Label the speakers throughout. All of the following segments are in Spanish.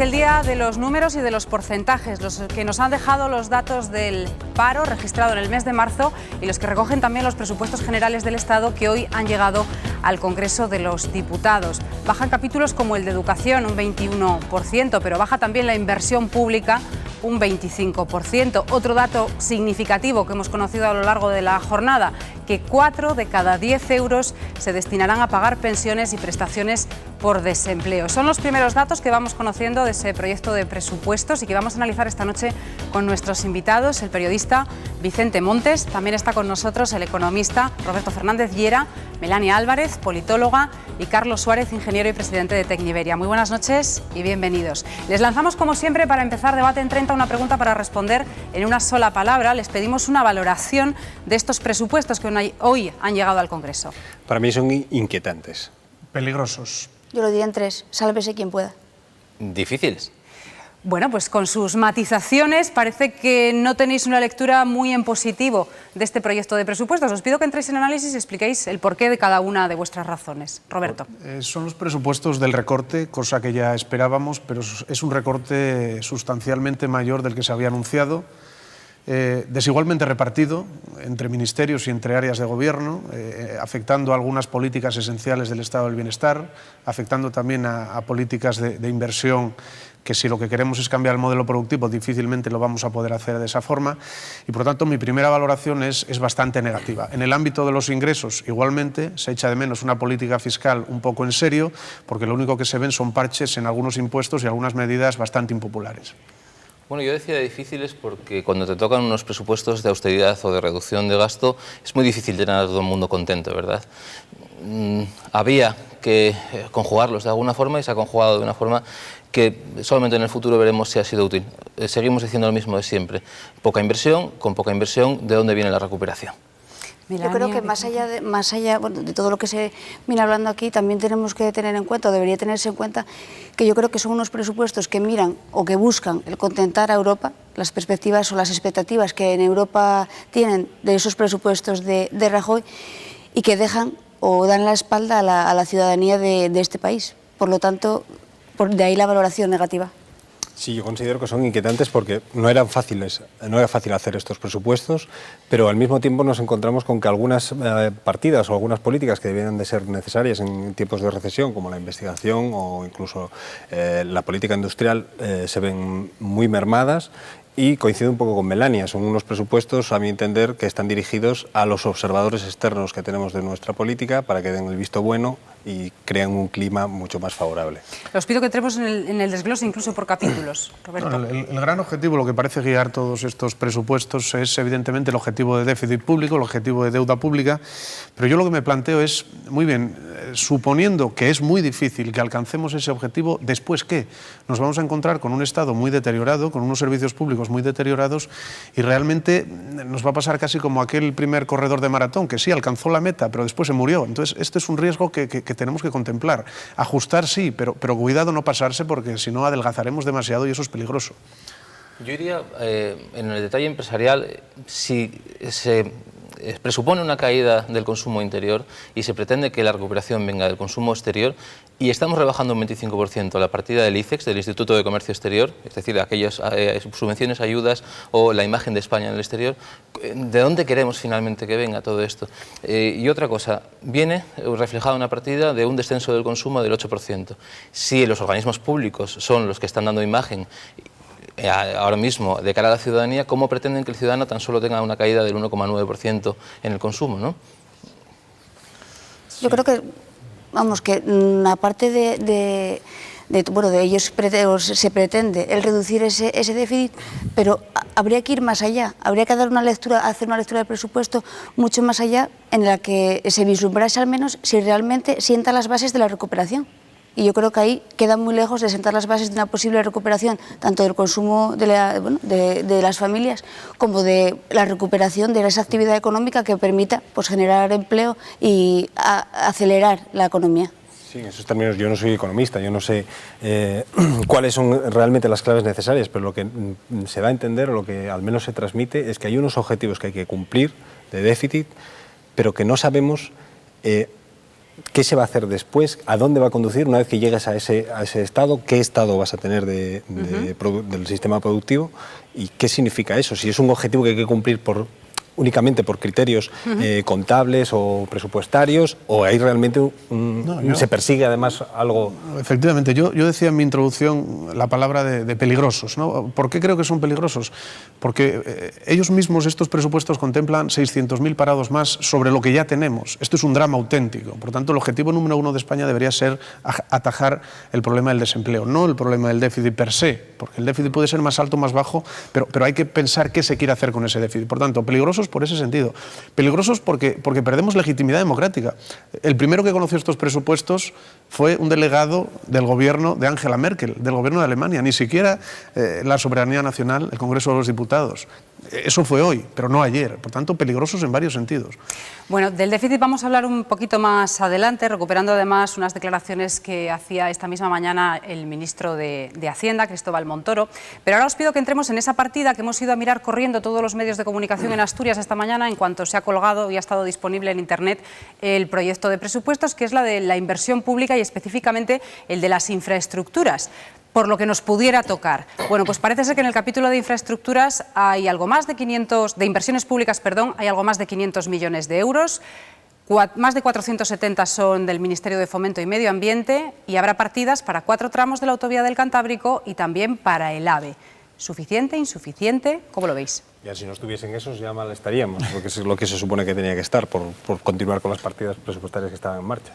Speaker 1: el día de los números y de los porcentajes, los que nos han dejado los datos del paro registrado en el mes de marzo y los que recogen también los presupuestos generales del Estado que hoy han llegado al Congreso de los Diputados. Bajan capítulos como el de educación, un 21%, pero baja también la inversión pública, un 25%. Otro dato significativo que hemos conocido a lo largo de la jornada, que 4 de cada 10 euros se destinarán a pagar pensiones y prestaciones por desempleo. Son los primeros datos que vamos conociendo de ese proyecto de presupuestos y que vamos a analizar esta noche con nuestros invitados, el periodista Vicente Montes, también está con nosotros el economista Roberto Fernández Llera, Melania Álvarez, politóloga, y Carlos Suárez, ingeniero y presidente de Tecniberia. Muy buenas noches y bienvenidos. Les lanzamos, como siempre, para empezar Debate en 30, una pregunta para responder en una sola palabra. Les pedimos una valoración de estos presupuestos que hoy han llegado al Congreso.
Speaker 2: Para mí son inquietantes.
Speaker 3: Peligrosos.
Speaker 4: Yo lo diría en 3, sálvese quien pueda.
Speaker 5: Difíciles.
Speaker 1: Bueno, pues con sus matizaciones parece que no tenéis una lectura muy en positivo de este proyecto de presupuestos. Os pido que entréis en análisis y expliquéis el porqué de cada una de vuestras razones. Roberto.
Speaker 3: Son los presupuestos del recorte, cosa que ya esperábamos, pero es un recorte sustancialmente mayor del que se había anunciado. Desigualmente repartido entre ministerios y entre áreas de gobierno, afectando a algunas políticas esenciales del estado del bienestar, afectando también a políticas de inversión que, si lo que queremos es cambiar el modelo productivo, difícilmente lo vamos a poder hacer de esa forma. Y por lo tanto mi primera valoración es bastante negativa. En el ámbito de los ingresos, igualmente, se echa de menos una política fiscal un poco en serio, porque lo único que se ven son parches en algunos impuestos y algunas medidas bastante impopulares.
Speaker 5: Bueno, yo decía difíciles porque cuando te tocan unos presupuestos de austeridad o de reducción de gasto es muy difícil tener a todo el mundo contento, ¿verdad? Había que conjugarlos de alguna forma y se ha conjugado de una forma que solamente en el futuro veremos si ha sido útil. Seguimos diciendo lo mismo de siempre. Poca inversión, con poca inversión, ¿de dónde viene la recuperación?
Speaker 4: Yo creo que más allá de todo lo que se viene hablando aquí, también tenemos que tener en cuenta, o debería tenerse en cuenta, que yo creo que son unos presupuestos que miran o que buscan el contentar a Europa, las perspectivas o las expectativas que en Europa tienen de esos presupuestos de Rajoy, y que dejan o dan la espalda a la ciudadanía de este país. Por lo tanto, de ahí la valoración negativa.
Speaker 2: Sí, yo considero que son inquietantes porque no era fácil hacer estos presupuestos, pero al mismo tiempo nos encontramos con que algunas partidas o algunas políticas que debían de ser necesarias en tiempos de recesión, como la investigación o incluso la política industrial, se ven muy mermadas. Y coincido un poco con Melania, son unos presupuestos, a mi entender, que están dirigidos a los observadores externos que tenemos de nuestra política para que den el visto bueno y crean un clima mucho más favorable.
Speaker 1: Os pido que entremos en el desglose incluso por capítulos, Roberto.
Speaker 3: No, el gran objetivo, lo que parece guiar todos estos presupuestos, es evidentemente el objetivo de déficit público, el objetivo de deuda pública, pero yo lo que me planteo es, muy bien, suponiendo que es muy difícil que alcancemos ese objetivo, ¿después qué? Nos vamos a encontrar con un Estado muy deteriorado, con unos servicios públicos muy deteriorados, y realmente nos va a pasar casi como aquel primer corredor de maratón, que sí, alcanzó la meta, pero después se murió. Entonces, este es un riesgo que tenemos que contemplar. Ajustar sí, pero cuidado no pasarse, porque si no adelgazaremos demasiado y eso es peligroso.
Speaker 5: Yo diría, en el detalle empresarial, si se presupone una caída del consumo interior y se pretende que la recuperación venga del consumo exterior, y estamos rebajando un 25% la partida del ICEX, del Instituto de Comercio Exterior, es decir, aquellas subvenciones, ayudas o la imagen de España en el exterior, ¿de dónde queremos finalmente que venga todo esto? Y otra cosa, viene reflejada una partida de un descenso del consumo del 8%. Si los organismos públicos son los que están dando imagen ahora mismo de cara a la ciudadanía, ¿cómo pretenden que el ciudadano tan solo tenga una caída del 1,9% en el consumo, ¿no?
Speaker 4: Yo creo que, vamos, que aparte de ellos se pretende el reducir ese déficit, pero habría que ir más allá, habría que hacer una lectura del presupuesto mucho más allá, en la que se vislumbrase al menos si realmente sienta las bases de la recuperación. Y yo creo que ahí queda muy lejos de sentar las bases de una posible recuperación, tanto del consumo de las familias como de la recuperación de esa actividad económica que permita, pues, generar empleo y acelerar la economía.
Speaker 2: Sí, en esos términos yo no soy economista, yo no sé cuáles son realmente las claves necesarias, pero lo que se da a entender, o lo que al menos se transmite, es que hay unos objetivos que hay que cumplir de déficit, pero que no sabemos ¿qué se va a hacer después? ¿A dónde va a conducir una vez que llegues a ese estado? ¿Qué estado vas a tener del sistema productivo? ¿Y qué significa eso? Si es un objetivo que hay que cumplir únicamente por criterios contables o presupuestarios, o hay realmente se persigue además algo...
Speaker 3: Efectivamente, yo decía en mi introducción la palabra de peligrosos, ¿no? ¿Por qué creo que son peligrosos? Porque ellos mismos, estos presupuestos, contemplan 600.000 parados más sobre lo que ya tenemos. Esto es un drama auténtico. Por tanto, el objetivo número 1 de España debería ser atajar el problema del desempleo, no el problema del déficit per se, porque el déficit puede ser más alto o más bajo, pero hay que pensar qué se quiere hacer con ese déficit. Por tanto, peligrosos por ese sentido. Peligrosos porque perdemos legitimidad democrática. El primero que conoció estos presupuestos fue un delegado del gobierno de Angela Merkel, del gobierno de Alemania, ni siquiera la soberanía nacional, el Congreso de los Diputados. Eso fue hoy, pero no ayer. Por tanto, peligrosos en varios sentidos.
Speaker 1: Bueno, del déficit vamos a hablar un poquito más adelante, recuperando además unas declaraciones que hacía esta misma mañana el ministro de Hacienda, Cristóbal Montoro. Pero ahora os pido que entremos en esa partida que hemos ido a mirar corriendo todos los medios de comunicación en Asturias esta mañana, en cuanto se ha colgado y ha estado disponible en Internet el proyecto de presupuestos, que es la de la inversión pública y específicamente el de las infraestructuras. Por lo que nos pudiera tocar. Bueno, pues parece ser que en el capítulo de infraestructuras hay algo más de 500, de inversiones públicas, perdón, hay algo más de 500 millones de euros, más de 470 son del Ministerio de Fomento y Medio Ambiente y habrá partidas para 4 tramos de la autovía del Cantábrico y también para el AVE. ¿Suficiente, insuficiente? ¿Cómo lo veis?
Speaker 2: Ya si no estuviesen esos ya mal estaríamos, porque es lo que se supone que tenía que estar por continuar con las partidas presupuestarias que estaban en marcha.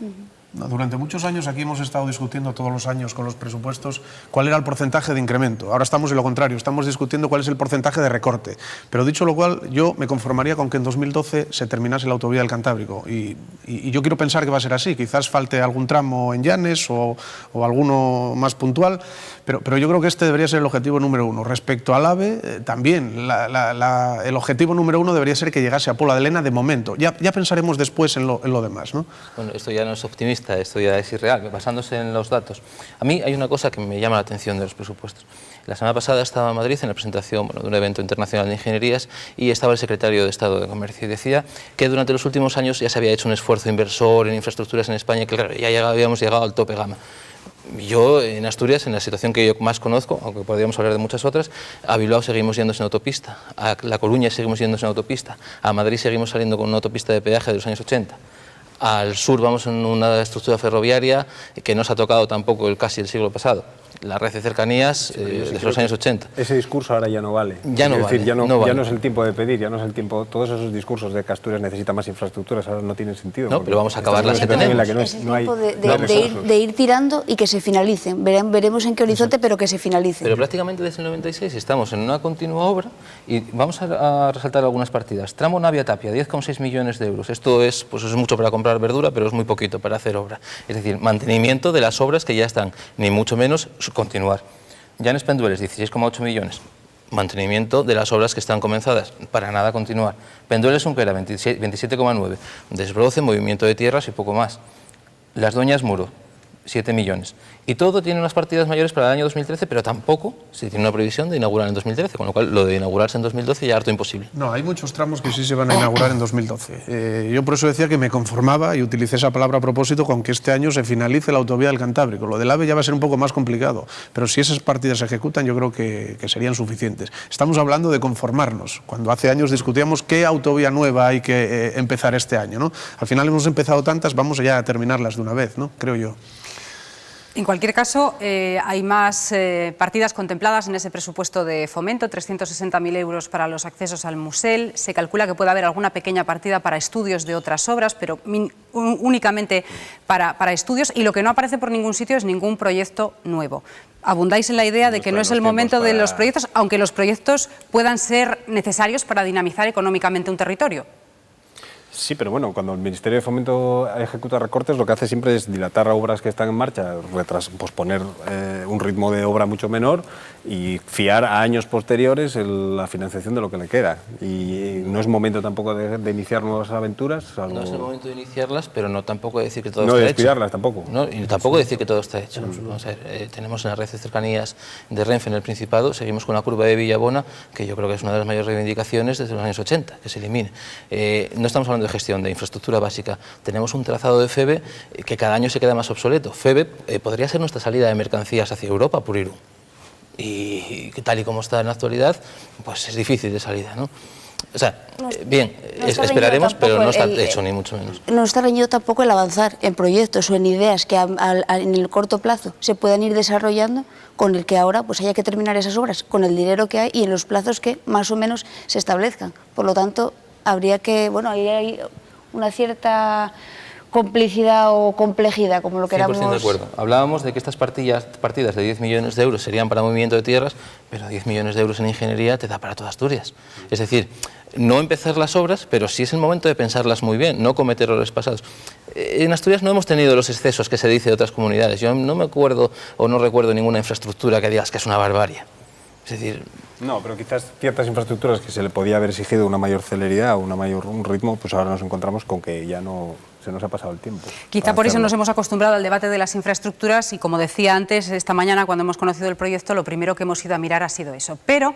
Speaker 3: Durante muchos años aquí hemos estado discutiendo todos los años con los presupuestos cuál era el porcentaje de incremento. Ahora estamos en lo contrario, estamos discutiendo cuál es el porcentaje de recorte. Pero dicho lo cual, yo me conformaría con que en 2012 se terminase la autovía del Cantábrico. Y yo quiero pensar que va a ser así. Quizás falte algún tramo en Llanes o alguno más puntual, pero yo creo que este debería ser el objetivo número 1. Respecto al AVE, también el objetivo número 1 debería ser que llegase a Pola de Lena de momento. Ya pensaremos después en lo demás, ¿no?
Speaker 5: Bueno, esto ya no es optimista. Esto ya es irreal, basándose en los datos. A mí hay una cosa que me llama la atención de los presupuestos. La semana pasada estaba en Madrid en la presentación de un evento internacional de ingenierías y estaba el secretario de Estado de Comercio y decía que durante los últimos años ya se había hecho un esfuerzo inversor en infraestructuras en España y que claro, ya habíamos llegado al tope gama. Yo, en Asturias, en la situación que yo más conozco, aunque podríamos hablar de muchas otras, a Bilbao seguimos yéndose en autopista, a La Coruña seguimos yéndose en autopista, a Madrid seguimos saliendo con una autopista de peaje de los años 80. Al sur vamos en una estructura ferroviaria que no se ha tocado tampoco casi el siglo pasado. La red de cercanías de los años 80.
Speaker 2: Ese discurso ahora ya no vale.
Speaker 5: Ya no vale.
Speaker 2: Ya no es el tiempo de pedir, ya no es el tiempo... Todos esos discursos de que Asturias necesita más infraestructuras ahora no tienen sentido.
Speaker 5: No, pero vamos a acabar las que tenemos.
Speaker 4: Es el tiempo de ir tirando y que se finalicen. Veremos en qué horizonte, pero que se finalicen.
Speaker 5: Pero prácticamente desde el 96 estamos en una continua obra y vamos a resaltar algunas partidas. Tramo Navia-Tapia, 10,6 millones de euros. Esto es mucho para comprar verdura, pero es muy poquito para hacer obra. Es decir, mantenimiento de las obras que ya están, ni mucho menos continuar. Llanes Pendueles, 16,8 millones. Mantenimiento de las obras que están comenzadas, para nada continuar. Pendueles Unquera, 27,9. Desbroce, movimiento de tierras y poco más. Las Doñas Muro, 7 millones. Y todo tiene unas partidas mayores para el año 2013, pero tampoco se tiene una previsión de inaugurar en 2013, con lo cual lo de inaugurarse en 2012 ya es harto imposible.
Speaker 3: No, hay muchos tramos que sí se van a inaugurar en 2012. Yo por eso decía que me conformaba, y utilicé esa palabra a propósito, con que este año se finalice la autovía del Cantábrico. Lo del AVE ya va a ser un poco más complicado, pero si esas partidas se ejecutan yo creo que serían suficientes. Estamos hablando de conformarnos, cuando hace años discutíamos qué autovía nueva hay que empezar este año, ¿no? Al final hemos empezado tantas, vamos ya a terminarlas de una vez, ¿no? Creo yo.
Speaker 1: En cualquier caso, hay más partidas contempladas en ese presupuesto de fomento, 360.000 euros para los accesos al Musel. Se calcula que puede haber alguna pequeña partida para estudios de otras obras, pero únicamente para estudios, y lo que no aparece por ningún sitio es ningún proyecto nuevo. Abundáis en la idea de que no es el momento de los proyectos, aunque los proyectos puedan ser necesarios para dinamizar económicamente un territorio.
Speaker 2: Sí, pero bueno, cuando el Ministerio de Fomento ejecuta recortes, lo que hace siempre es dilatar obras que están en marcha, posponer un ritmo de obra mucho menor y fiar a años posteriores la financiación de lo que le queda. Y no es momento tampoco de iniciar nuevas aventuras.
Speaker 5: No es el momento de iniciarlas, pero no tampoco decir que todo
Speaker 2: está
Speaker 5: hecho.
Speaker 2: No descuidarlas tampoco.
Speaker 5: No, y tampoco decir que todo está hecho. Vamos a ver, tenemos en la red de cercanías de Renfe en el Principado, seguimos con la curva de Villabona, que yo creo que es una de las mayores reivindicaciones desde los años 80, que se elimine. No estamos hablando de gestión de infraestructura básica. Tenemos un trazado de FEVE que cada año se queda más obsoleto. FEVE podría ser nuestra salida de mercancías hacia Europa por Irún. Y tal y como está en la actualidad, pues es difícil de salida, ¿no? O sea, bien, esperaremos, pero no está hecho ni mucho menos.
Speaker 4: No está reñido tampoco el avanzar en proyectos o en ideas que en el corto plazo se puedan ir desarrollando, con el que ahora pues haya que terminar esas obras, con el dinero que hay y en los plazos que más o menos se establezcan. Por lo tanto, habría que, bueno, ahí hay una cierta complicidad o complejidad, como lo queramos.
Speaker 5: 100% de acuerdo. Hablábamos de que estas partidas de 10 millones de euros serían para movimiento de tierras, pero 10 millones de euros en ingeniería te da para toda Asturias. Es decir, no empezar las obras, pero sí es el momento de pensarlas muy bien, no cometer errores pasados. En Asturias no hemos tenido los excesos que se dice de otras comunidades. Yo no me acuerdo o no recuerdo ninguna infraestructura que digas que es una barbarie. Es decir...
Speaker 2: No, pero quizás ciertas infraestructuras que se le podía haber exigido una mayor celeridad, un ritmo, pues ahora nos encontramos con que ya no se nos ha pasado el tiempo.
Speaker 1: Quizá por eso nos hemos acostumbrado al debate de las infraestructuras y, como decía antes, esta mañana cuando hemos conocido el proyecto, lo primero que hemos ido a mirar ha sido eso. Pero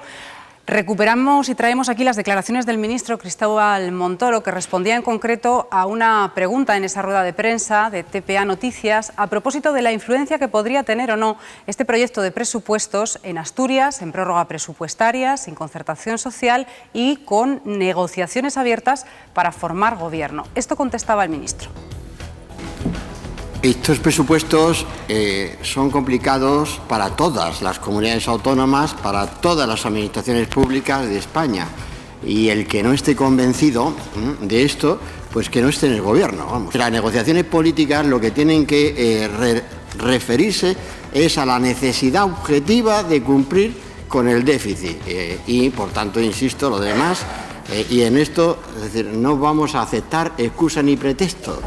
Speaker 1: recuperamos y traemos aquí las declaraciones del ministro Cristóbal Montoro, que respondía en concreto a una pregunta en esa rueda de prensa de TPA Noticias a propósito de la influencia que podría tener o no este proyecto de presupuestos en Asturias, en prórroga presupuestaria, sin concertación social y con negociaciones abiertas para formar gobierno. Esto contestaba el ministro.
Speaker 6: Estos presupuestos son complicados para todas las comunidades autónomas, para todas las administraciones públicas de España. Y el que no esté convencido de esto, pues que no esté en el gobierno. Vamos. Las negociaciones políticas lo que tienen que referirse es a la necesidad objetiva de cumplir con el déficit. Y, por tanto, insisto, lo demás, y en esto, es decir, no vamos a aceptar excusa ni pretexto.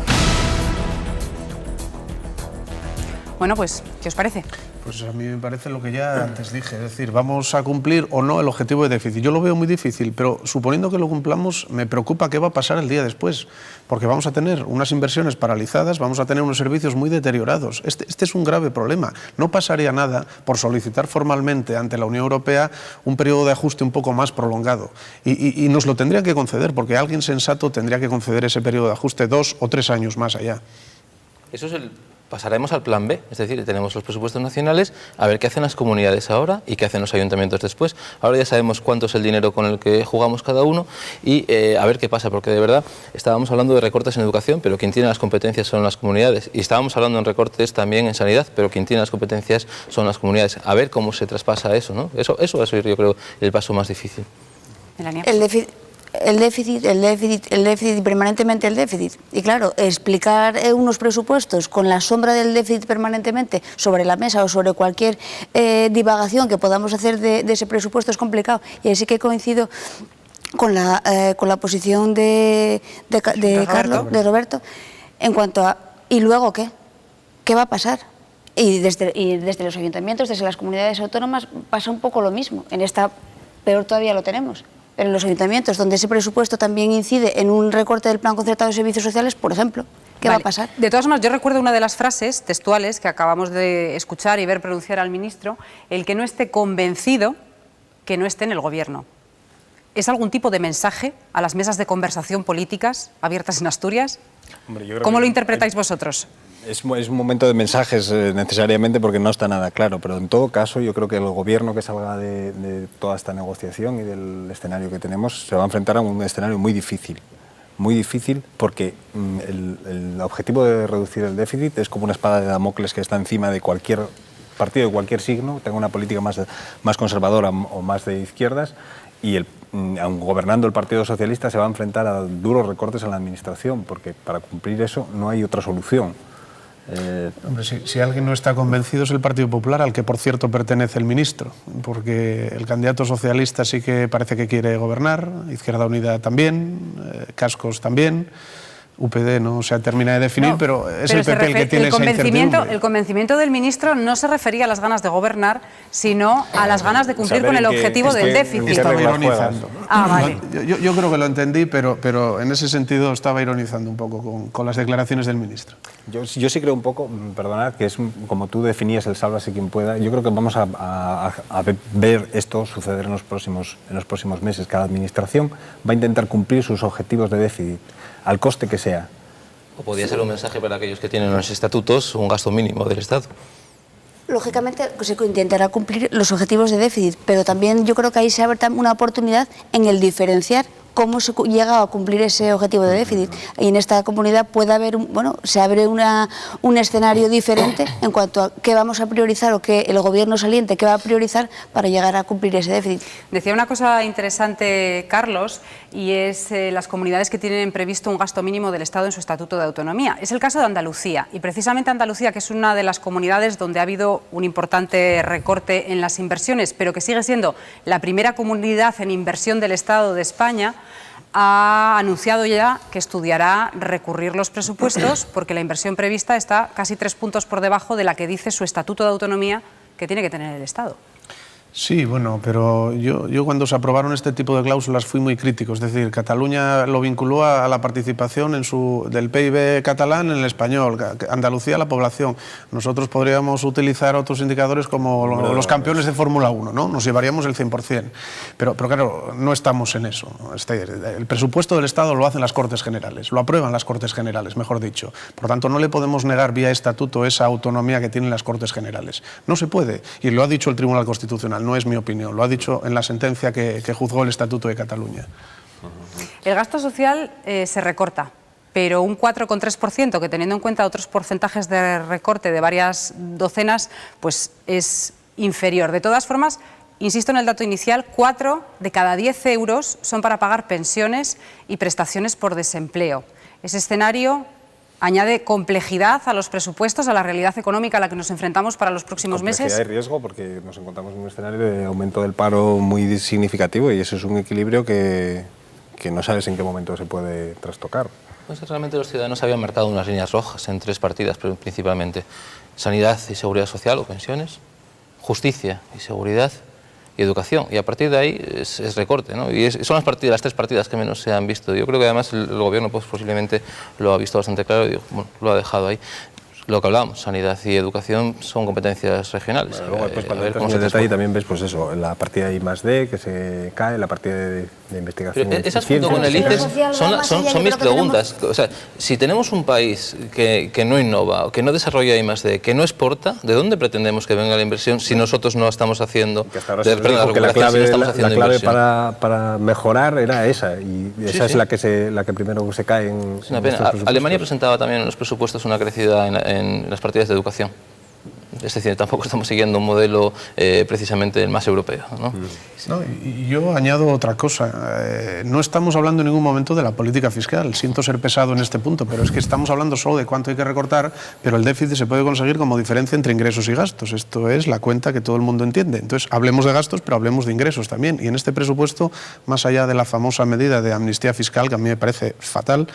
Speaker 1: Bueno, pues, ¿qué os parece?
Speaker 3: Pues a mí me parece lo que ya antes dije, es decir, vamos a cumplir o no el objetivo de déficit. Yo lo veo muy difícil, pero suponiendo que lo cumplamos, me preocupa qué va a pasar el día después, porque vamos a tener unas inversiones paralizadas, vamos a tener unos servicios muy deteriorados. Este es un grave problema. No pasaría nada por solicitar formalmente ante la Unión Europea un periodo de ajuste un poco más prolongado. Y nos lo tendrían que conceder, porque alguien sensato tendría que conceder ese periodo de ajuste 2 o 3 años más allá.
Speaker 5: Eso es pasaremos al plan B, es decir, tenemos los presupuestos nacionales, a ver qué hacen las comunidades ahora y qué hacen los ayuntamientos después. Ahora ya sabemos cuánto es el dinero con el que jugamos cada uno y a ver qué pasa, porque de verdad estábamos hablando de recortes en educación, pero quien tiene las competencias son las comunidades, y estábamos hablando en recortes también en sanidad, pero quien tiene las competencias son las comunidades. A ver cómo se traspasa eso, ¿no? Eso va a ser, yo creo, el paso más difícil.
Speaker 1: Melania.
Speaker 4: El déficit y permanentemente el déficit. Y claro, explicar unos presupuestos con la sombra del déficit permanentemente sobre la mesa o sobre cualquier divagación que podamos hacer de ese presupuesto es complicado. Y así que coincido con la posición de Roberto, en cuanto a ¿y luego qué? ¿Qué va a pasar? Y desde los ayuntamientos, desde las comunidades autónomas, pasa un poco lo mismo. En esta, peor todavía lo tenemos. Pero en los ayuntamientos, donde ese presupuesto también incide en un recorte del plan concertado de servicios sociales, por ejemplo, ¿qué va a pasar?
Speaker 1: De todas maneras, yo recuerdo una de las frases textuales que acabamos de escuchar y ver pronunciar al ministro: el que no esté convencido, que no esté en el gobierno. ¿Es algún tipo de mensaje a las mesas de conversación políticas abiertas en Asturias?
Speaker 2: Hombre, yo creo
Speaker 1: ¿Cómo
Speaker 2: que
Speaker 1: lo interpretáis vosotros?
Speaker 2: Es un momento de mensajes necesariamente, porque no está nada claro, pero en todo caso yo creo que el gobierno que salga de toda esta negociación y del escenario que tenemos se va a enfrentar a un escenario muy difícil porque el objetivo de reducir el déficit es como una espada de Damocles que está encima de cualquier partido de cualquier signo, tenga una política más conservadora o más de izquierdas, y aun gobernando el Partido Socialista se va a enfrentar a duros recortes en la administración, porque para cumplir eso no hay otra solución.
Speaker 3: Hombre, si alguien no está convencido es el Partido Popular, al que por cierto pertenece el ministro, porque el candidato socialista sí que parece que quiere gobernar, Izquierda Unida también, Cascos también, UPD no se termina de definir, pero es el PP el que tiene esa incertidumbre.
Speaker 1: El convencimiento del ministro no se refería a las ganas de gobernar, sino a las ganas de cumplir con el objetivo del déficit.
Speaker 3: Estaba ironizando.
Speaker 1: Vale.
Speaker 3: Yo creo que lo entendí, pero en ese sentido estaba ironizando un poco con las declaraciones del ministro.
Speaker 2: Yo sí creo un poco, perdonad, que es como tú definías el sálvase quien pueda. Yo creo que vamos a ver esto suceder en los próximos meses. Cada administración va a intentar cumplir sus objetivos de déficit. al coste que sea.
Speaker 5: O podría ser un mensaje para aquellos que tienen los estatutos, un gasto mínimo del Estado.
Speaker 4: Lógicamente se intentará cumplir los objetivos de déficit, pero también yo creo que ahí se abre una oportunidad en el diferenciar cómo se llega a cumplir ese objetivo de déficit. Y en esta comunidad puede haber, se abre un escenario diferente en cuanto a qué vamos a priorizar o qué el gobierno saliente qué va a priorizar para llegar a cumplir ese déficit.
Speaker 1: Decía una cosa interesante Carlos, y es las comunidades que tienen previsto un gasto mínimo del Estado en su Estatuto de Autonomía. Es el caso de Andalucía, y precisamente Andalucía, que es una de las comunidades donde ha habido un importante recorte en las inversiones, pero que sigue siendo la primera comunidad en inversión del Estado de España, ha anunciado ya que estudiará recurrir los presupuestos porque la inversión prevista está casi 3 puntos por debajo de la que dice su Estatuto de Autonomía que tiene que tener el Estado.
Speaker 3: Sí, bueno, pero yo cuando se aprobaron este tipo de cláusulas fui muy crítico. Es decir, Cataluña lo vinculó a la participación del PIB catalán en el español, Andalucía a la población. Nosotros podríamos utilizar otros indicadores como los campeones de Fórmula 1, ¿no? Nos llevaríamos el 100%. Pero claro, no estamos en eso. El presupuesto del Estado lo hacen las Cortes Generales, lo aprueban las Cortes Generales, mejor dicho. Por lo tanto, no le podemos negar vía estatuto esa autonomía que tienen las Cortes Generales. No se puede, y lo ha dicho el Tribunal Constitucional. No es mi opinión, lo ha dicho en la sentencia que juzgó el Estatuto de Cataluña.
Speaker 1: El gasto social se recorta, pero un 4,3%, que teniendo en cuenta otros porcentajes de recorte de varias docenas, pues es inferior. De todas formas, insisto en el dato inicial, 4 de cada 10 euros son para pagar pensiones y prestaciones por desempleo. Ese escenario añade complejidad a los presupuestos, a la realidad económica a la que nos enfrentamos para los próximos meses.
Speaker 2: Complejidad y riesgo, porque nos encontramos en un escenario de aumento del paro muy significativo, y eso es un equilibrio que no sabes en qué momento se puede trastocar.
Speaker 5: Pues realmente los ciudadanos habían marcado unas líneas rojas en 3 partidas, principalmente: sanidad y seguridad social o pensiones, justicia y seguridad, y educación, y a partir de ahí es recorte, ¿no? Y son las 3 partidas que menos se han visto. Yo creo que además el gobierno pues, posiblemente lo ha visto bastante claro y bueno, lo ha dejado ahí. Lo que hablábamos, sanidad y educación son competencias regionales.
Speaker 2: Bueno, luego después cuando entras en el detalle también ves pues eso, la partida de I+D que se cae, la partida de investigación.
Speaker 5: Pero esas junto con el ICES son mis preguntas. O sea, si tenemos un país que no innova, que no desarrolla I+D, que no exporta, ¿de dónde pretendemos que venga la inversión si nosotros no estamos haciendo?
Speaker 2: Que hasta ahora se dijo que la clave para mejorar era esa, y esa es la que primero se cae en
Speaker 5: es una pena. Alemania presentaba también en los presupuestos una crecida en las partidas de educación. Es decir, tampoco estamos siguiendo un modelo precisamente el más europeo, ¿no?
Speaker 3: No, y yo añado otra cosa. No estamos hablando en ningún momento de la política fiscal. Siento ser pesado en este punto, pero es que estamos hablando solo de cuánto hay que recortar, pero el déficit se puede conseguir como diferencia entre ingresos y gastos. Esto es la cuenta que todo el mundo entiende. Entonces, hablemos de gastos, pero hablemos de ingresos también. Y en este presupuesto, más allá de la famosa medida de amnistía fiscal, que a mí me parece fatal,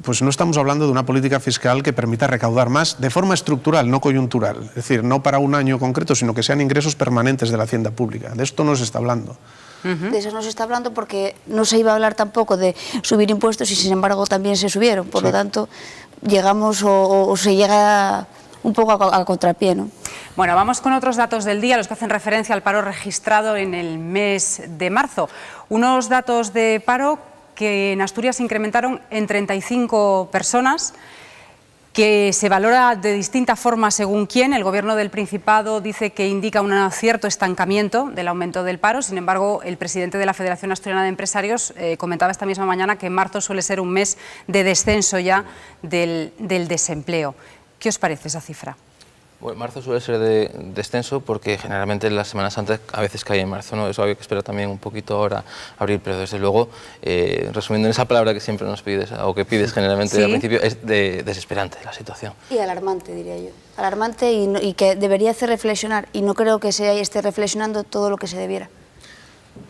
Speaker 3: pues no estamos hablando de una política fiscal que permita recaudar más de forma estructural, no coyuntural. Es decir, no para un año concreto, sino que sean ingresos permanentes de la hacienda pública. De esto no se está hablando.
Speaker 4: De eso no se está hablando porque no se iba a hablar tampoco de subir impuestos y sin embargo también se subieron. Por lo tanto, llegamos o se llega un poco a contrapié, ¿no?
Speaker 1: Bueno, vamos con otros datos del día, los que hacen referencia al paro registrado en el mes de marzo. Unos datos de paro que en Asturias se incrementaron en 35 personas, que se valora de distinta forma según quién. El Gobierno del Principado dice que indica un cierto estancamiento del aumento del paro. Sin embargo, el presidente de la Federación Asturiana de Empresarios comentaba esta misma mañana que marzo suele ser un mes de descenso ya del desempleo. ¿Qué os parece esa cifra?
Speaker 5: Bueno, marzo suele ser de descenso porque generalmente las Semanas Santas a veces cae en marzo, ¿no? Eso había que esperar también un poquito ahora, abril, pero desde luego, resumiendo en esa palabra que siempre nos pides, o que pides generalmente
Speaker 1: ¿Sí?
Speaker 5: al principio, es desesperante la situación.
Speaker 4: Y alarmante, diría yo. Alarmante y que debería hacer reflexionar, y no creo que se esté reflexionando todo lo que se debiera.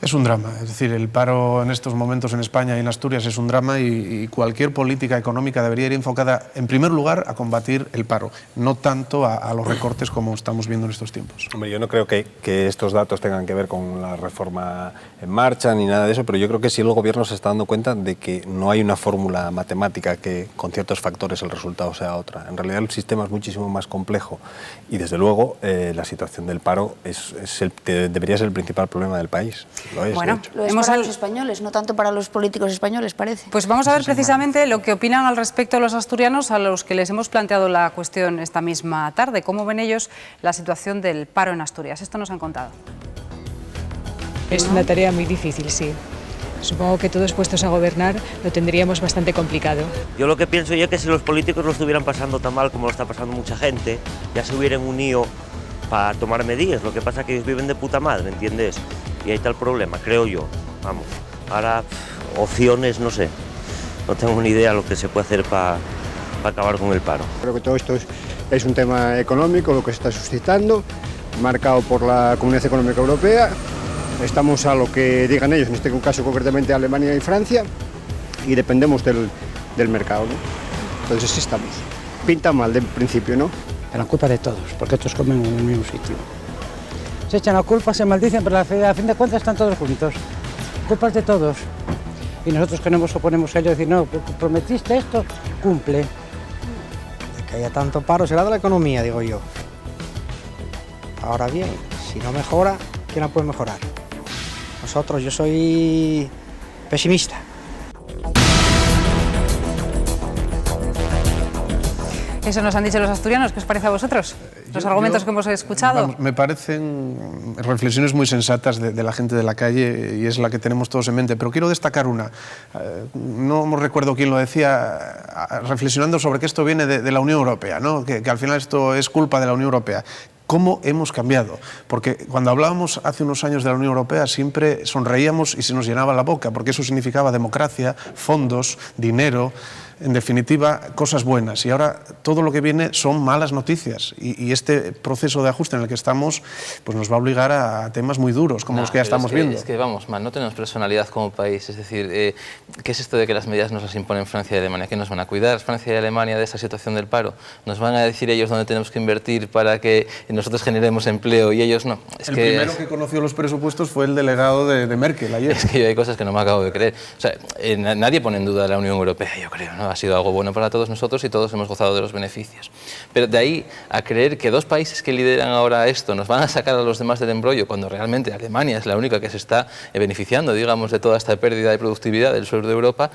Speaker 3: Es un drama, es decir, el paro en estos momentos en España y en Asturias es un drama y cualquier política económica debería ir enfocada, en primer lugar, a combatir el paro, no tanto a los recortes como estamos viendo en estos tiempos.
Speaker 2: Hombre, yo no creo que estos datos tengan que ver con la reforma en marcha ni nada de eso, pero yo creo que sí el Gobierno se está dando cuenta de que no hay una fórmula matemática que con ciertos factores el resultado sea otra. En realidad el sistema es muchísimo más complejo y desde luego la situación del paro debería ser el principal problema del país.
Speaker 1: Bueno,
Speaker 2: de hecho.
Speaker 4: Lo es para los españoles, no tanto para los políticos españoles, parece.
Speaker 1: Pues vamos a ver precisamente lo que opinan al respecto los asturianos, a los que les hemos planteado la cuestión esta misma tarde. ¿Cómo ven ellos la situación del paro en Asturias? Esto nos han contado.
Speaker 7: Es una tarea muy difícil, sí. Supongo que todos puestos a gobernar lo tendríamos bastante complicado.
Speaker 8: Yo lo que pienso es que si los políticos lo estuvieran pasando tan mal como lo está pasando mucha gente, ya se hubieran unido para tomar medidas. Lo que pasa es que ellos viven de puta madre, ¿entiendes? Y ahí está el problema, creo yo. Vamos, ahora opciones, no sé. No tengo ni idea de lo que se puede hacer para acabar con el paro.
Speaker 9: Creo que todo esto es un tema económico, lo que se está suscitando, marcado por la Comunidad Económica Europea. Estamos a lo que digan ellos, en este caso concretamente Alemania y Francia, y dependemos del mercado, ¿no? Entonces sí estamos. Pinta mal de principio, ¿no?
Speaker 10: Es la culpa de todos, porque estos comen en el mismo sitio. Se echan la culpa, se maldicen, pero a fin de cuentas están todos juntos. Culpas de todos. Y nosotros que nos oponemos a ellos, decir, no, prometiste esto, cumple. De que haya tanto paro será de la economía, digo yo. Ahora bien, si no mejora, ¿quién la puede mejorar? Nosotros, yo soy pesimista.
Speaker 1: Eso nos han dicho los asturianos. ¿Qué os parece a vosotros? Los argumentos que hemos escuchado.
Speaker 3: Vamos, me parecen reflexiones muy sensatas de la gente de la calle y es la que tenemos todos en mente. Pero quiero destacar una. No recuerdo quién lo decía, reflexionando sobre que esto viene de la Unión Europea, ¿no? Que al final esto es culpa de la Unión Europea. ¿Cómo hemos cambiado? Porque cuando hablábamos hace unos años de la Unión Europea siempre sonreíamos y se nos llenaba la boca, porque eso significaba democracia, fondos, dinero, en definitiva, cosas buenas. Y ahora todo lo que viene son malas noticias. Y este proceso de ajuste en el que estamos pues nos va a obligar a temas muy duros, como los que ya estamos viendo.
Speaker 5: Es que vamos mal, no tenemos personalidad como país. Es decir, ¿qué es esto de que las medidas nos las imponen Francia y Alemania? ¿Qué nos van a cuidar Francia y Alemania de esta situación del paro? ¿Nos van a decir ellos dónde tenemos que invertir para que nosotros generemos empleo y ellos no?
Speaker 3: El primero que conoció los presupuestos fue el delegado de Merkel ayer.
Speaker 5: Es que hay cosas que no me acabo de creer. O sea, nadie pone en duda la Unión Europea, yo creo, ¿no? Ha sido algo bueno para todos nosotros y todos hemos gozado de los beneficios. Pero de ahí a creer que dos países que lideran ahora esto nos van a sacar a los demás del embrollo, cuando realmente Alemania es la única que se está beneficiando, digamos, de toda esta pérdida de productividad del sur de Europa,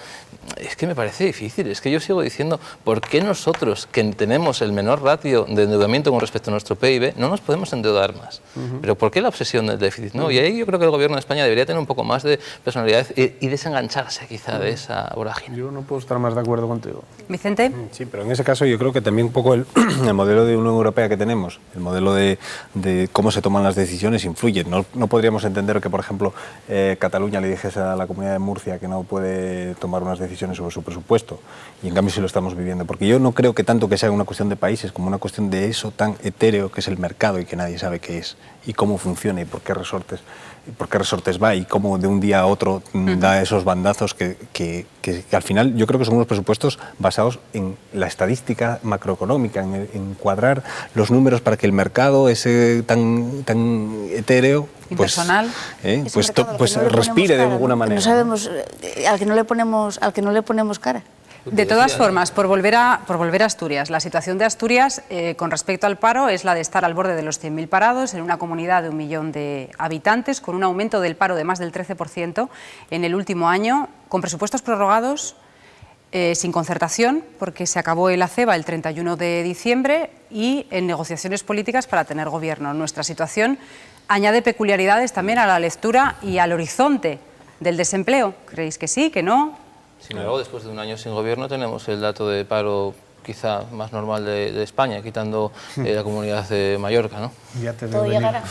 Speaker 5: es que me parece difícil. Es que yo sigo diciendo, ¿por qué nosotros, que tenemos el menor ratio de endeudamiento con respecto a nuestro PIB, no nos podemos endeudar más? Pero ¿por qué la obsesión del déficit? ¿No? Y ahí yo creo que el gobierno de España debería tener un poco más de personalidad y desengancharse quizá de esa vorágine.
Speaker 3: Yo no puedo estar más de acuerdo contigo.
Speaker 1: Vicente.
Speaker 2: Sí, pero en ese caso yo creo que también un poco el modelo de Unión Europea que tenemos, el modelo de cómo se toman las decisiones influye. No podríamos entender que, por ejemplo, Cataluña le dijese a la Comunidad de Murcia que no puede tomar unas decisiones sobre su presupuesto, y en cambio sí lo estamos viviendo. Porque yo no creo que tanto que sea una cuestión de países como una cuestión de eso tan etéreo que es el mercado y que nadie sabe qué es y cómo funciona y por qué resortes va y cómo de un día a otro da esos bandazos que al final yo creo que son unos presupuestos basados en la estadística macroeconómica, en cuadrar los números para que el mercado ese tan etéreo
Speaker 1: impersonal,
Speaker 2: pues respire de alguna manera.
Speaker 4: No sabemos, al que no le ponemos cara.
Speaker 1: De todas formas, por volver a Asturias, la situación de Asturias con respecto al paro es la de estar al borde de los 100.000 parados en una comunidad de 1 millón de habitantes, con un aumento del paro de más del 13% en el último año, con presupuestos prorrogados, sin concertación, porque se acabó el ACEBA el 31 de diciembre, y en negociaciones políticas para tener gobierno. Nuestra situación añade peculiaridades también a la lectura y al horizonte del desempleo. ¿Creéis que sí, que no?
Speaker 5: Sin embargo, después de un año sin gobierno tenemos el dato de paro quizá más normal de España, quitando la comunidad de Mallorca, ¿no?
Speaker 3: Ya te
Speaker 4: Todo
Speaker 3: veo venir.
Speaker 4: llegará.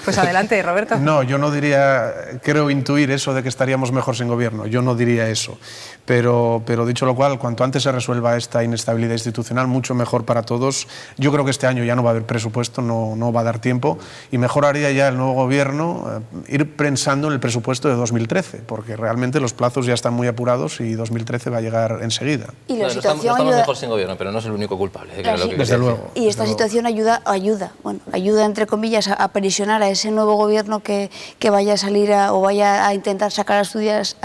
Speaker 1: Pues adelante, Roberto.
Speaker 3: No, yo no diría, creo intuir eso de que estaríamos mejor sin gobierno, yo no diría eso. Pero dicho lo cual, cuanto antes se resuelva esta inestabilidad institucional, mucho mejor para todos. Yo creo que este año ya no va a haber presupuesto, no va a dar tiempo, y mejor haría ya el nuevo gobierno ir pensando en el presupuesto de 2013, porque realmente los plazos ya están muy apurados y 2013 va a presionar enseguida.
Speaker 4: Y la
Speaker 5: estamos
Speaker 4: situación
Speaker 5: mejor sin gobierno, pero no es el único culpable.
Speaker 3: Desde luego.
Speaker 4: Y esta situación ayuda entre comillas a presionar a ese nuevo gobierno que vaya a salir o vaya a intentar sacar a Asturias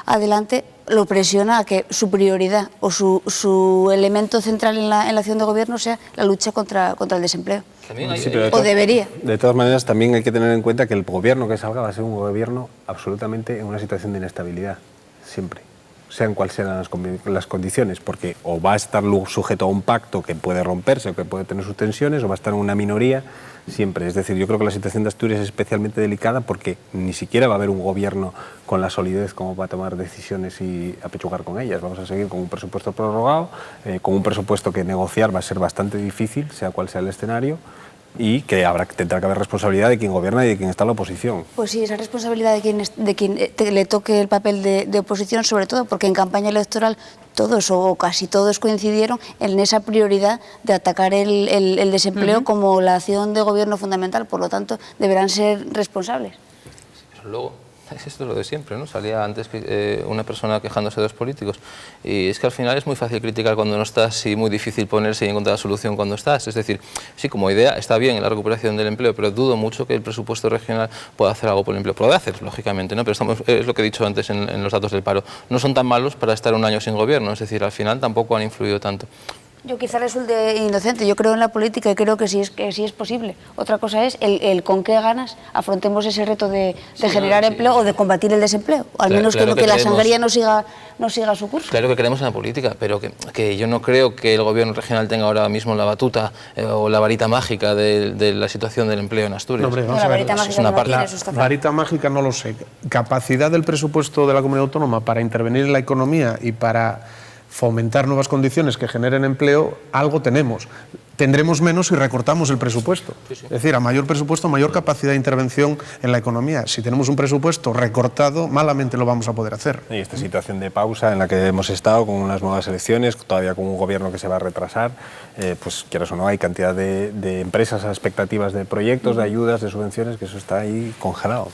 Speaker 4: adelante, lo presiona a que su prioridad o su elemento central en la acción de gobierno sea la lucha contra el desempleo.
Speaker 2: Sí,
Speaker 4: o debería.
Speaker 2: De todas maneras, también hay que tener en cuenta que el gobierno que salga va a ser un gobierno absolutamente en una situación de inestabilidad, siempre, sean cuales sean las condiciones, porque o va a estar sujeto a un pacto que puede romperse o que puede tener sus tensiones, o va a estar en una minoría siempre. Es decir, yo creo que la situación de Asturias es especialmente delicada porque ni siquiera va a haber un gobierno con la solidez como para tomar decisiones y apechugar con ellas. Vamos a seguir con un presupuesto prorrogado, con un presupuesto que negociar va a ser bastante difícil, sea cual sea el escenario, y que tendrá que haber responsabilidad de quien gobierna y de quien está en la oposición.
Speaker 4: Pues sí, esa responsabilidad de quien le toque el papel de oposición, sobre todo porque en campaña electoral todos o casi todos coincidieron en esa prioridad de atacar el desempleo como la acción de gobierno fundamental, por lo tanto deberán ser responsables.
Speaker 5: Pero luego, esto es lo de siempre, ¿no? Salía antes una persona quejándose de los políticos y es que al final es muy fácil criticar cuando no estás y muy difícil ponerse y encontrar la solución cuando estás. Es decir, sí, como idea está bien la recuperación del empleo, pero dudo mucho que el presupuesto regional pueda hacer algo por el empleo. Puede hacer, lógicamente, ¿no? Pero es lo que he dicho antes en los datos del paro. No son tan malos para estar un año sin gobierno, es decir, al final tampoco han influido tanto.
Speaker 4: Yo quizá resulte inocente, yo creo en la política y creo que sí es posible. Otra cosa es el con qué ganas afrontemos ese reto de generar empleo o de combatir el desempleo. Al menos que la sangría no siga su curso.
Speaker 5: Claro que creemos en la política, pero que yo no creo que el gobierno regional tenga ahora mismo la batuta o la varita mágica de la situación del empleo en Asturias.
Speaker 3: No, hombre,
Speaker 4: la varita mágica
Speaker 3: varita mágica no lo sé. Capacidad del presupuesto de la comunidad autónoma para intervenir en la economía y para fomentar nuevas condiciones que generen empleo, algo tenemos. Tendremos menos si recortamos el presupuesto. Sí, sí. Es decir, a mayor presupuesto, mayor capacidad de intervención en la economía. Si tenemos un presupuesto recortado, malamente lo vamos a poder hacer.
Speaker 2: Y esta situación de pausa en la que hemos estado con unas nuevas elecciones, todavía con un gobierno que se va a retrasar, pues quieras o no, hay cantidad de empresas a expectativas de proyectos, de ayudas, de subvenciones, que eso está ahí congelado.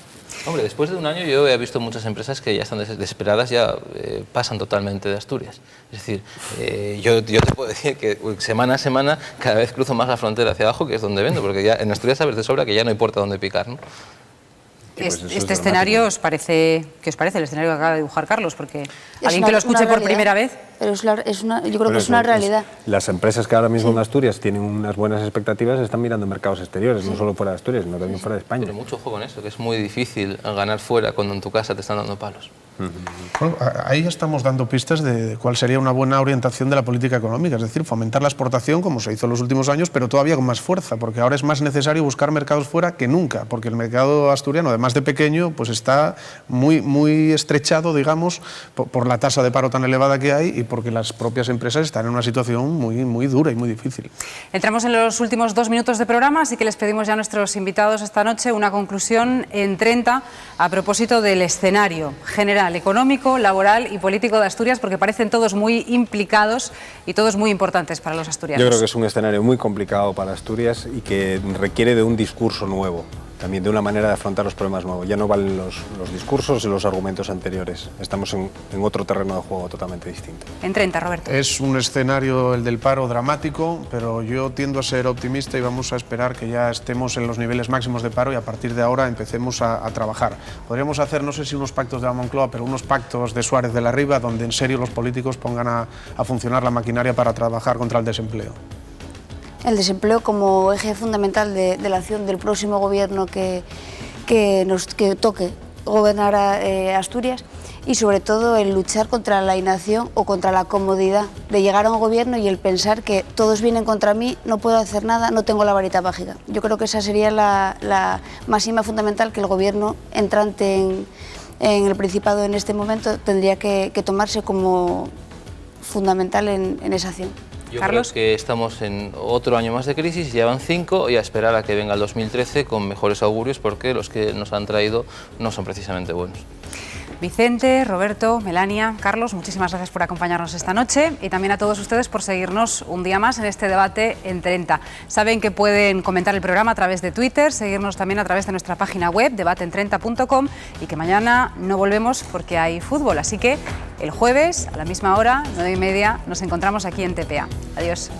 Speaker 5: Hombre, después de un año yo he visto muchas empresas que ya están desesperadas, ya pasan totalmente de Asturias. Es decir, yo te puedo decir que semana a semana cada vez cruzo más la frontera hacia abajo, que es donde vendo, porque ya en Asturias sabes de sobra que ya no hay puerta donde picar, ¿no?
Speaker 1: Este escenario, ¿qué os parece el escenario que acaba de dibujar Carlos? Porque alguien que lo escuche por primera vez...
Speaker 4: Pero yo creo que es una realidad.
Speaker 2: Las empresas que ahora mismo en Asturias tienen unas buenas expectativas están mirando mercados exteriores, no solo fuera de Asturias, sino también fuera de España.
Speaker 5: Pero mucho ojo con eso, que es muy difícil ganar fuera cuando en tu casa te están dando palos.
Speaker 3: Bueno, ahí estamos dando pistas de cuál sería una buena orientación de la política económica, es decir, fomentar la exportación como se hizo en los últimos años, pero todavía con más fuerza, porque ahora es más necesario buscar mercados fuera que nunca, porque el mercado asturiano, además de pequeño, pues está muy estrechado, digamos, por la tasa de paro tan elevada que hay y porque las propias empresas están en una situación muy dura y muy difícil.
Speaker 1: Entramos en los últimos 2 minutos de programa, así que les pedimos ya a nuestros invitados esta noche una conclusión en 30 a propósito del escenario general, económico, laboral y político de Asturias, porque parecen todos muy implicados y todos muy importantes para los asturianos.
Speaker 2: Yo creo que es un escenario muy complicado para Asturias y que requiere de un discurso nuevo, también de una manera de afrontar los problemas nuevos. Ya no valen los discursos y los argumentos anteriores. Estamos en otro terreno de juego totalmente distinto.
Speaker 1: En 30, Roberto.
Speaker 3: Es un escenario, el del paro, dramático, pero yo tiendo a ser optimista y vamos a esperar que ya estemos en los niveles máximos de paro y a partir de ahora empecemos a trabajar. Podríamos hacer, no sé si unos pactos de la Moncloa, pero unos pactos de Suárez de la Riva, donde en serio los políticos pongan a funcionar la maquinaria para trabajar contra el desempleo.
Speaker 4: El desempleo como eje fundamental de la acción del próximo gobierno que toque gobernar Asturias y sobre todo el luchar contra la inacción o contra la comodidad de llegar a un gobierno y el pensar que todos vienen contra mí, no puedo hacer nada, no tengo la varita mágica. Yo creo que esa sería la máxima fundamental que el gobierno entrante en el Principado en este momento tendría que tomarse como fundamental en esa acción.
Speaker 5: Yo
Speaker 1: Carlos.
Speaker 5: creo que estamos en otro año más de crisis, ya van 5 y a esperar a que venga el 2013 con mejores augurios porque los que nos han traído no son precisamente buenos.
Speaker 1: Vicente, Roberto, Melania, Carlos, muchísimas gracias por acompañarnos esta noche y también a todos ustedes por seguirnos un día más en este debate en 30. Saben que pueden comentar el programa a través de Twitter, seguirnos también a través de nuestra página web, debateen30.com, y que mañana no volvemos porque hay fútbol. Así que el jueves, a la misma hora, 9:30, nos encontramos aquí en TPA. Adiós.